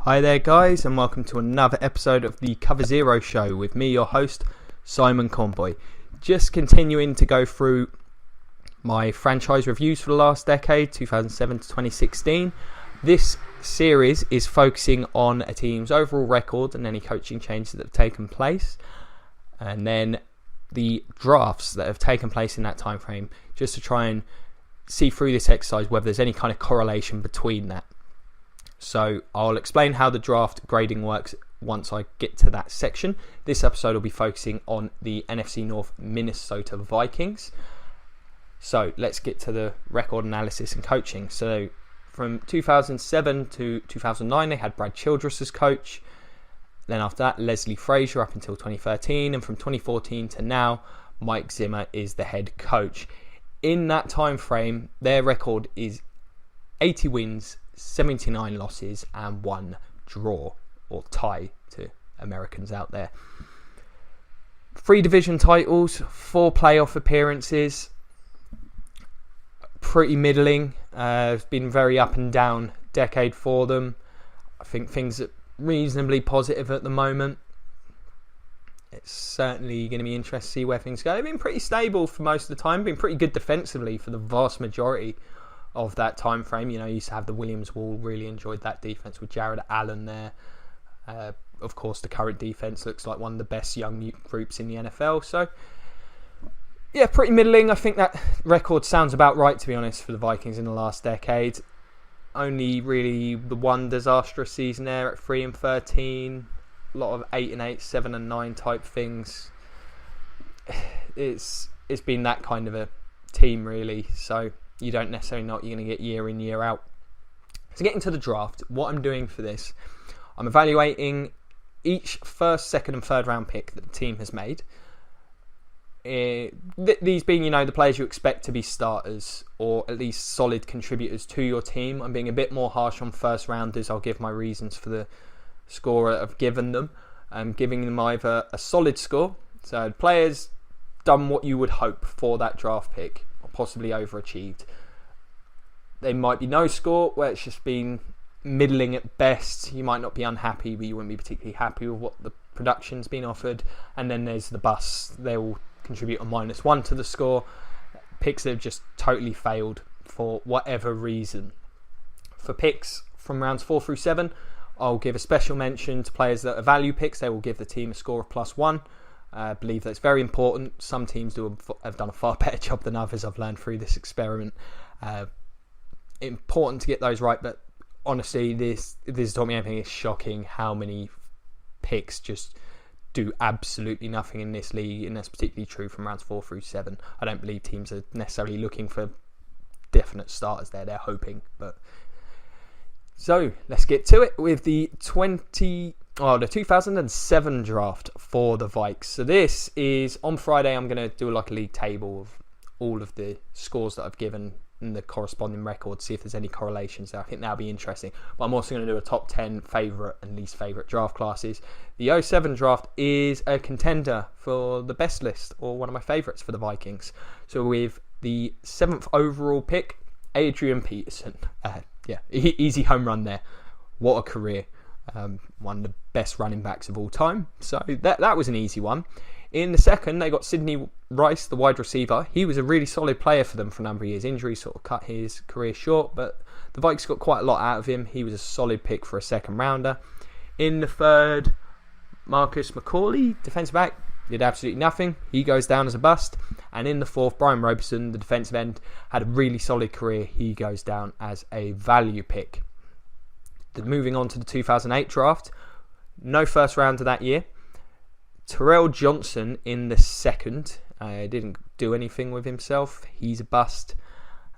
Hi there guys, and welcome to another episode of the Cover Zero Show with me, your host, Simon Conboy. Just continuing to go through my franchise reviews for the last decade, 2007 to 2016. This series is focusing on a team's overall record and any coaching changes that have taken place, and then the drafts that have taken place in that time frame, just to try and see through this exercise whether there's any kind of correlation between that. So I'll explain how the draft grading works once I get to that section. This episode will be focusing on the NFC North Minnessota Vikings. So let's get to the record analysis and coaching. So from 2007 to 2009, they had Brad Childress as coach. Then after that, Leslie Frazier up until 2013. And from 2014 to now, Mike Zimmer is the head coach. In that time frame, their record is 80 wins, 79 losses and 1 draw, or tie to Americans out there. 3 division titles, 4 playoff appearances. Pretty middling. It's been very up and down decade for them. I think things are reasonably positive at the moment. It's certainly going to be interesting to see where things go. They've been pretty stable for most of the time, been pretty good defensively for the vast majority of that time frame. You used to have the Williams Wall, really enjoyed that defense with Jared Allen there. Of course, the current defense looks like one of the best young groups in the NFL. So, yeah, pretty middling. I think that record sounds about right, to be honest, for the Vikings in the last decade. Only really the one disastrous season there at 3-13. A lot of 8-8, 7-9 type things. It's been that kind of a team, really. So you don't necessarily know what you're going to get year in, year out. So getting to the draft, what I'm doing for this, I'm evaluating each first, second and third round pick that the team has made. These being, the players you expect to be starters or at least solid contributors to your team. I'm being a bit more harsh on first rounders. I'll give my reasons for the score I've given them. I'm giving them either a solid score, so players done what you would hope for that draft pick, possibly overachieved. They might be no score, where it's just been middling at best. You might not be unhappy, but you wouldn't be particularly happy with what the production's been offered. And then there's the bus. They will contribute a -1 to the score. Picks that have just totally failed for whatever reason. For picks from rounds 4 through 7, I'll give a special mention to players that are value picks. They will give the team a score of +1. I believe that's very important. Some teams have done a far better job than others, I've learned through this experiment. Important to get those right, but honestly, this has taught me anything. It's shocking how many picks just do absolutely nothing in this league, and that's particularly true from rounds 4 through 7. I don't believe teams are necessarily looking for definite starters there. They're hoping. So let's get to it with the 2007 draft for the Vikes. So this is on Friday. I'm going to do a league table of all of the scores that I've given and the corresponding records, see if there's any correlations there. I think that'll be interesting. But I'm also going to do a top 10 favourite and least favourite draft classes. The 2007 draft is a contender for the best list, or one of my favourites for the Vikings. So with the 7th overall pick, Adrian Peterson. Easy home run there. What a career. One of the best running backs of all time. So that was an easy one. In the second, they got Sidney Rice, the wide receiver. He was a really solid player for them for a number of years. Injuries sort of cut his career short, but the Vikes got quite a lot out of him. He was a solid pick for a second rounder. In the third, Marcus McCauley, defensive back, did absolutely nothing. He goes down as a bust. And in the fourth, Brian Robeson, the defensive end, had a really solid career. He goes down as a value pick. Moving on to the 2008 draft, no first rounder that year. Terrell Johnson in the second, didn't do anything with himself. He's a bust.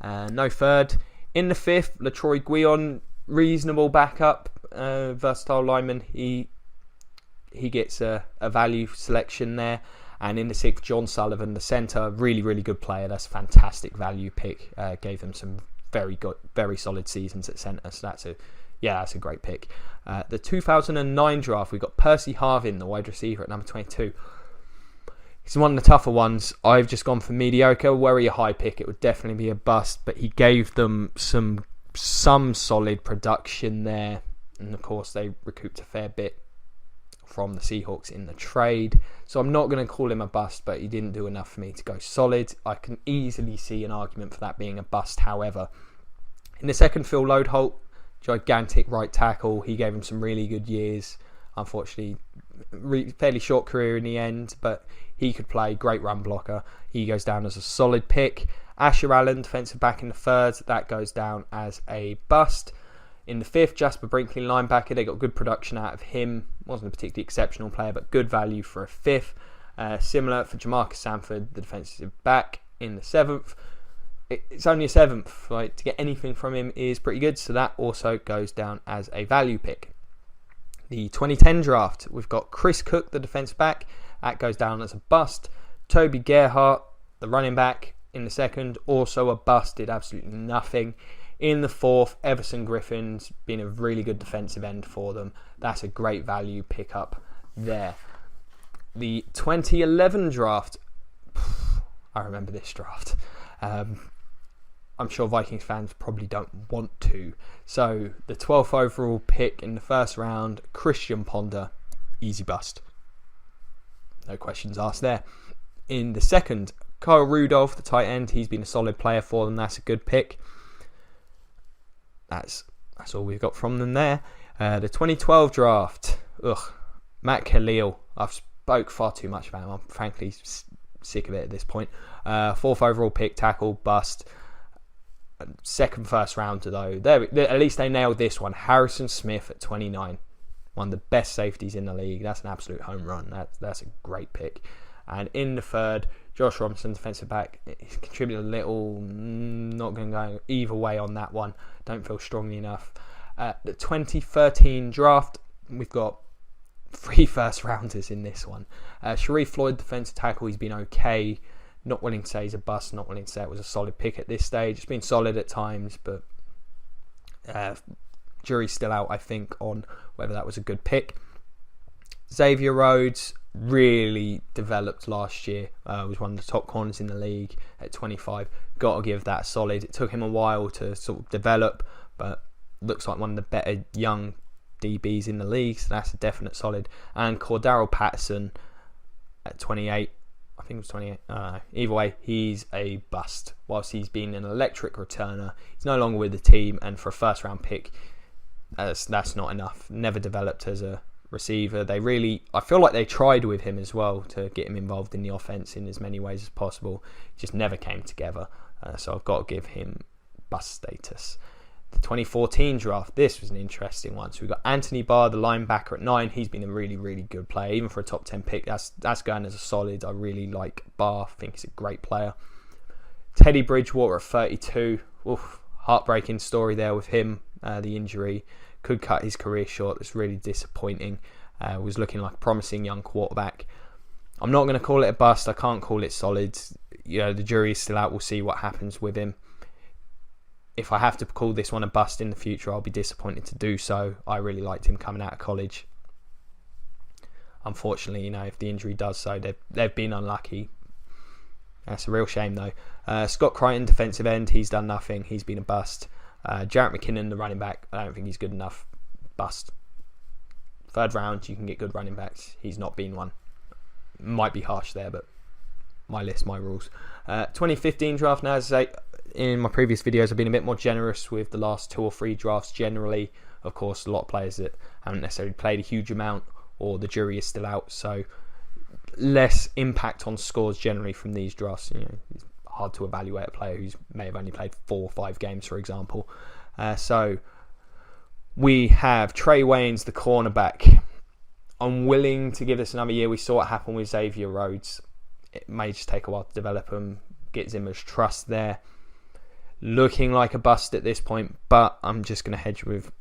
No third. In the fifth, LaTroy Guion, reasonable backup, versatile lineman. He gets a value selection there. And in the sixth, John Sullivan, the centre, really, really good player. That's a fantastic value pick. Gave them some very solid seasons at centre. So that's a great pick. The 2009 draft, we got Percy Harvin, the wide receiver, at number 22. He's one of the tougher ones. I've just gone for mediocre. Were he a high pick, it would definitely be a bust, but he gave them some solid production there. And of course, they recouped a fair bit from the Seahawks in the trade. So I'm not going to call him a bust, but he didn't do enough for me to go solid. I can easily see an argument for that being a bust, however. In the second, Phil Lodeholt, gigantic right tackle. He gave him some really good years. Unfortunately, fairly short career in the end, but he could play. Great run blocker. He goes down as a solid pick. Asher Allen, defensive back in the third, that goes down as a bust. In the fifth, Jasper Brinkley, linebacker. They got good production out of him. Wasn't a particularly exceptional player, but good value for a fifth. Similar for Jamarcus Sanford, the defensive back in the seventh. It's only a seventh. Right? To get anything from him is pretty good, so that also goes down as a value pick. The 2010 draft, we've got Chris Cook, the defensive back. That goes down as a bust. Toby Gerhart, the running back, in the second, also a bust. Did absolutely nothing. In the fourth, Everson Griffin's been a really good defensive end for them. That's a great value pickup there. The 2011 draft, I remember this draft. I'm sure Vikings fans probably don't want to. So the 12th overall pick in the first round, Christian Ponder, easy bust. No questions asked there. In the second, Kyle Rudolph, the tight end, he's been a solid player for them. That's a good pick. That's all we've got from them there. The 2012 draft, Matt Khalil. I've spoke far too much about him. I'm frankly sick of it at this point. Fourth overall pick, tackle, bust. Second first rounder though. At least they nailed this one. Harrison Smith at 29. One of the best safeties in the league. That's an absolute home run. That's a great pick. And in the third, Josh Robinson, defensive back. He's contributed a little. Not going to go either way on that one. Don't feel strongly enough. The 2013 draft, we've got 3 first rounders in this one. Sharif Floyd, defensive tackle. He's been okay. Not willing to say he's a bust. Not willing to say it was a solid pick at this stage. It's been solid at times, but jury's still out, I think, on whether that was a good pick. Xavier Rhodes really developed last year. Was one of the top corners in the league at 25. Got to give that solid. It took him a while to sort of develop, but looks like one of the better young DBs in the league, so that's a definite solid. And Cordarrelle Patterson at 28. I think it was 28. Either way, he's a bust. Whilst he's been an electric returner, he's no longer with the team, and for a first round pick, that's not enough. Never developed as a receiver. I feel like they tried with him as well to get him involved in the offense in as many ways as possible. It just never came together. So I've got to give him bust status. The 2014 draft, this was an interesting one. So we've got Anthony Barr, the linebacker at 9. He's been a really, really good player. Even for a top 10 pick, that's going as a solid. I really like Barr. I think he's a great player. Teddy Bridgewater at 32. Heartbreaking story there with him. The injury could cut his career short. It's really disappointing. Was looking like a promising young quarterback. I'm not going to call it a bust. I can't call it solid. The jury is still out. We'll see what happens with him. If I have to call this one a bust in the future, I'll be disappointed to do so. I really liked him coming out of college. Unfortunately, if the injury does so, they've been unlucky. That's a real shame, though. Scott Crichton, defensive end, he's done nothing. He's been a bust. Jarrett McKinnon, the running back, I don't think he's good enough. Bust. Third round, you can get good running backs. He's not been one. Might be harsh there, but my list, my rules. 2015 draft, now, as I say, in my previous videos, I've been a bit more generous with the last 2 or 3 drafts generally. Of course, a lot of players that haven't necessarily played a huge amount, or the jury is still out, so less impact on scores generally from these drafts. It's hard to evaluate a player who may have only played 4 or 5 games, for example. So we have Trey Waynes, the cornerback. I'm willing to give this another year. We saw what happened with Xavier Rhodes. It may just take a while to develop him, get Zimmer's trust there. Looking like a bust at this point, but I'm just going to hedge with,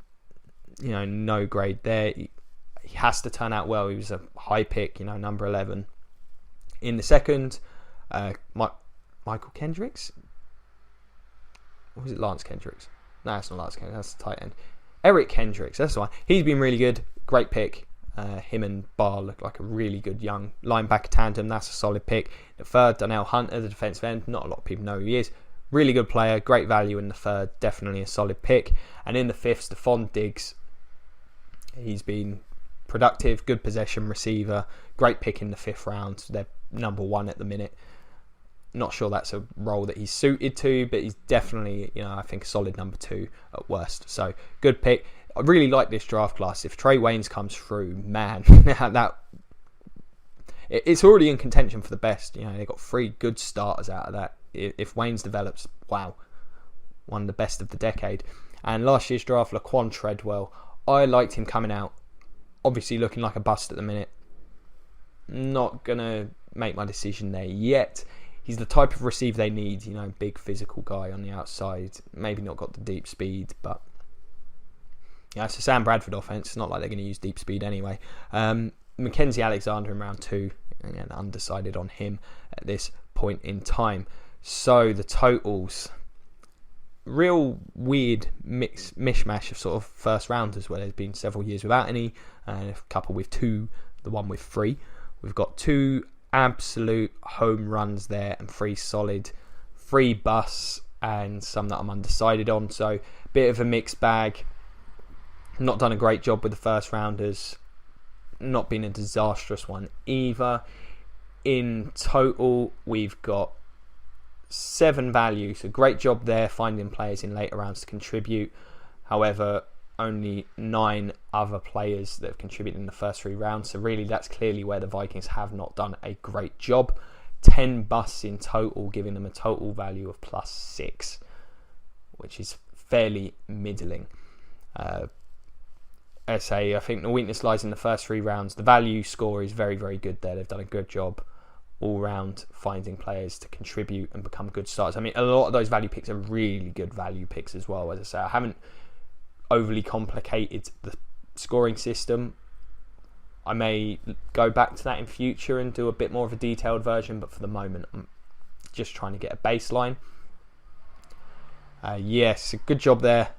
no grade there. He has to turn out well. He was a high pick, number 11. In the second, Michael Kendricks? Or was it Lance Kendricks? No, it's not Lance Kendricks. That's the tight end. Eric Kendricks, that's the one. He's been really good. Great pick. Him and Barr look like a really good young linebacker tandem. That's a solid pick. The third, Donnell Hunter, the defensive end. Not a lot of people know who he is. Really good player. Great value in the third. Definitely a solid pick. And in the fifth, Stephon Diggs. He's been productive, good possession receiver, great pick in the 5th round. They're number 1 at the minute. Not sure that's a role that he's suited to, but he's definitely, I think a solid number 2 at worst. So good pick. I really like this draft class. If Trey Waynes comes through, man, it's already in contention for the best. They've got 3 good starters out of that. If Waynes develops, wow, one of the best of the decade. And last year's draft, Laquan Treadwell, I liked him coming out. Obviously looking like a bust at the minute. Not going to make my decision there yet. He's the type of receiver they need, big physical guy on the outside. Maybe not got the deep speed, but it's a Sam Bradford offense. It's not like they're going to use deep speed anyway. Mackenzie Alexander in round 2. Again, undecided on him at this point in time. So the totals, real weird mishmash of sort of first rounders where there's been several years without any, and a couple with 2, the one with 3. We've got 2 absolute home runs there and 3 solid, 3 busts and some that I'm undecided on. So bit of a mixed bag. Not done a great job with the first rounders. Not been a disastrous one either. In total, we've got 7 value. So great job there finding players in later rounds to contribute. However, only 9 other players that have contributed in the first 3 rounds. So really that's clearly where the Vikings have not done a great job. 10 busts in total, giving them a total value of +6, which is fairly middling. I think the weakness lies in the first 3 rounds. The value score is very, very good there. They've done a good job all round finding players to contribute and become good starters. I mean, a lot of those value picks are really good value picks as well. As I say, I haven't overly complicated the scoring system. I may go back to that in future and do a bit more of a detailed version, but for the moment I'm just trying to get a baseline. Yes, a good job there.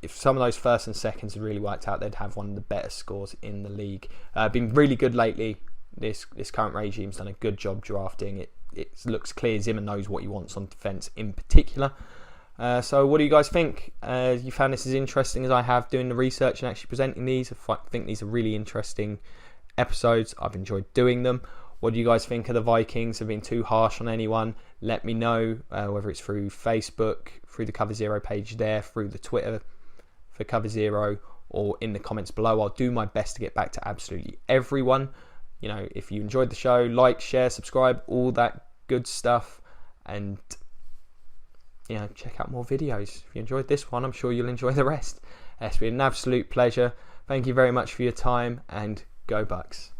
If some of those first and seconds had really worked out, they'd have one of the better scores in the league. Been really good lately. This current regime's done a good job drafting. It looks clear Zimmer knows what he wants on defence in particular. So what do you guys think? You found this as interesting as I have doing the research and actually presenting these? I think these are really interesting episodes. I've enjoyed doing them. What do you guys think of the Vikings? Have been too harsh on anyone? Let me know, whether it's through Facebook, through the Cover Zero page there, through the Twitter for Cover Zero, or in the comments below. I'll do my best to get back to absolutely everyone. If you enjoyed the show, like, share, subscribe, all that good stuff, and check out more videos. If you enjoyed this one, I'm sure you'll enjoy the rest. It's been an absolute pleasure. Thank you very much for your time, and go Bucks.